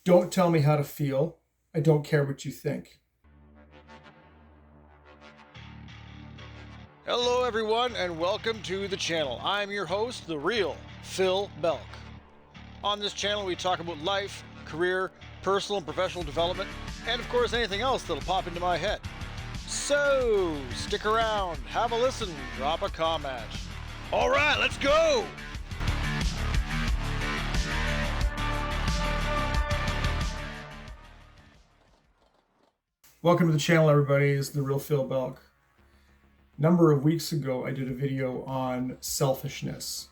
Don't tell me how to feel. I don't care what you think. Hello, everyone, and welcome to the channel. I'm your host, the real Phil Belk. On this channel, we talk about life, career, personal and professional development, and of course, anything else that'll pop into my head. So, stick around, have a listen, drop a comment. All right, let's go! Welcome to the channel, everybody. It's the real Phil Belk. A number of weeks ago, I did a video on selfishness.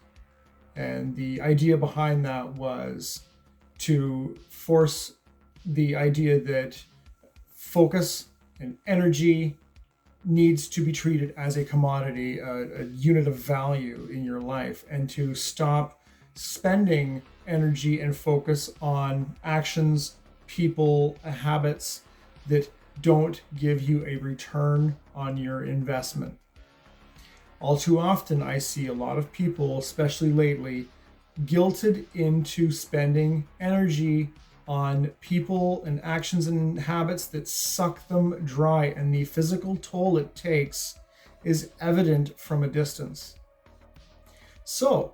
And the idea behind that was to force the idea that focus and energy needs to be treated as a commodity, a unit of value in your life, and to stop spending energy and focus on actions, people, habits that don't give you a return on your investment. All too often, I see a lot of people, especially lately, guilted into spending energy on people and actions and habits that suck them dry, and the physical toll it takes is evident from a distance. So,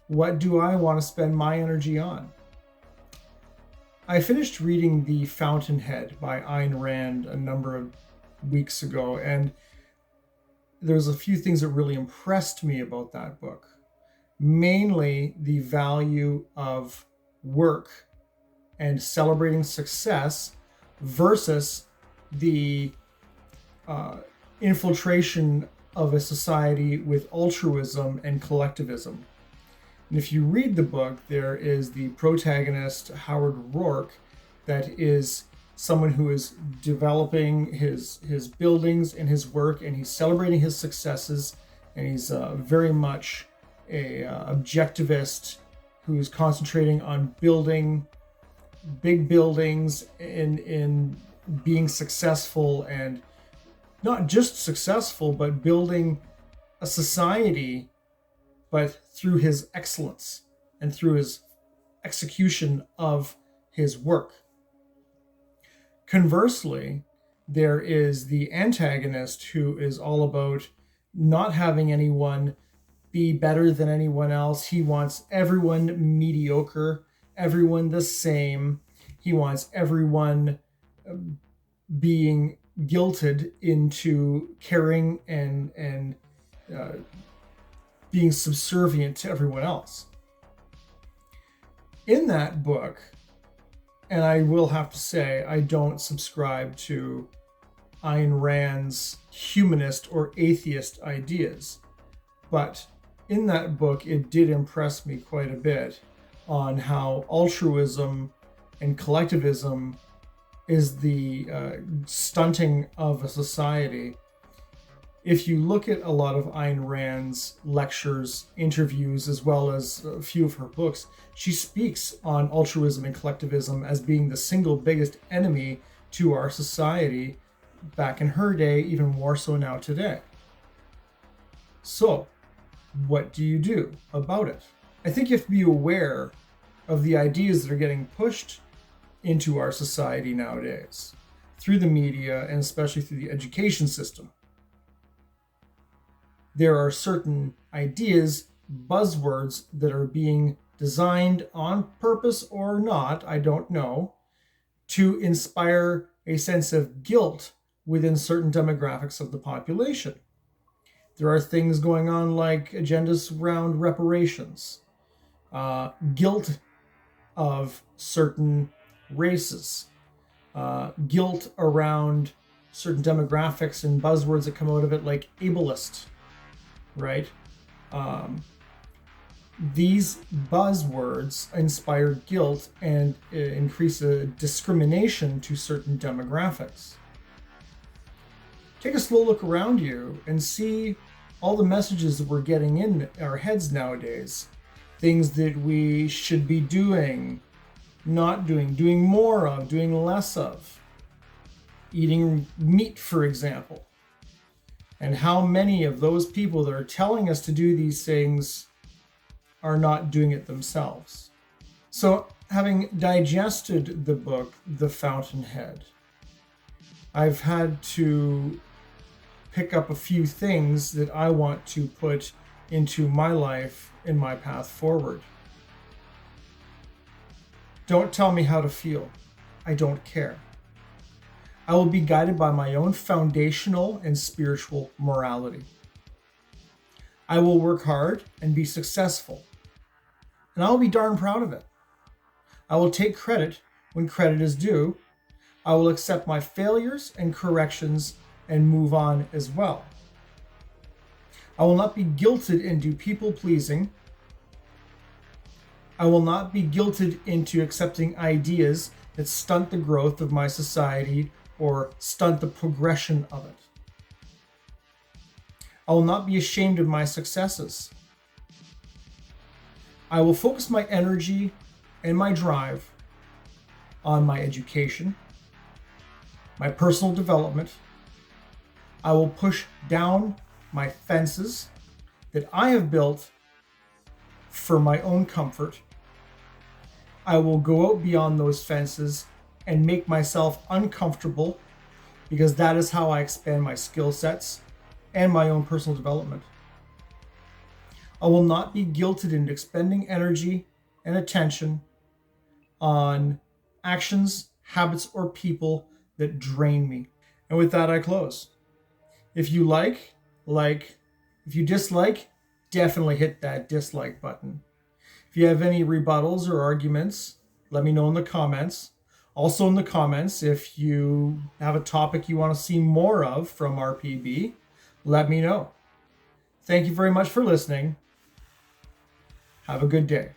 what do I want to spend my energy on? I finished reading The Fountainhead by Ayn Rand a number of weeks ago, and there's a few things that really impressed me about that book. Mainly the value of work and celebrating success versus the infiltration of a society with altruism and collectivism. And if you read the book, there is the protagonist, Howard Rourke, that is someone who is developing his buildings and his work, and he's celebrating his successes, and he's very much a objectivist who's concentrating on building big buildings in being successful, and not just successful, but building a society, but through his excellence and through his execution of his work. Conversely, there is the antagonist who is all about not having anyone be better than anyone else. He wants everyone mediocre, everyone the same. He wants everyone being guilted into caring and being subservient to everyone else. In that book, and I will have to say, I don't subscribe to Ayn Rand's humanist or atheist ideas, but in that book, it did impress me quite a bit on how altruism and collectivism is the stunting of a society. If you look at a lot of Ayn Rand's lectures, interviews, as well as a few of her books, she speaks on altruism and collectivism as being the single biggest enemy to our society back in her day, even more so now today. So, what do you do about it? I think you have to be aware of the ideas that are getting pushed into our society nowadays through the media, and especially through the education system. There are certain ideas, buzzwords, that are being designed on purpose or not, I don't know, to inspire a sense of guilt within certain demographics of the population. There are things going on like agendas around reparations, guilt of certain races, guilt around certain demographics, and buzzwords that come out of it like ableist, right? These buzzwords inspire guilt and increase a discrimination to certain demographics. Take a slow look around you and see all the messages that we're getting in our heads nowadays. Things that we should be doing, not doing, doing more of, doing less of. Eating meat, for example. And how many of those people that are telling us to do these things are not doing it themselves. So having digested the book, The Fountainhead, I've had to pick up a few things that I want to put into my life in my path forward. Don't tell me how to feel. I don't care. I will be guided by my own foundational and spiritual morality. I will work hard and be successful, and I'll be darn proud of it. I will take credit when credit is due. I will accept my failures and corrections and move on as well. I will not be guilted into people pleasing. I will not be guilted into accepting ideas that stunt the growth of my society or stunt the progression of it. I will not be ashamed of my successes. I will focus my energy and my drive on my education, my personal development. I will push down my fences that I have built for my own comfort. I will go out beyond those fences and make myself uncomfortable, because that is how I expand my skill sets and my own personal development. I will not be guilted into expending energy and attention on actions, habits, or people that drain me. And with that, I close. If you like. If you dislike, definitely hit that dislike button. If you have any rebuttals or arguments, let me know in the comments. Also in the comments, if you have a topic you want to see more of from RPB, let me know. Thank you very much for listening. Have a good day.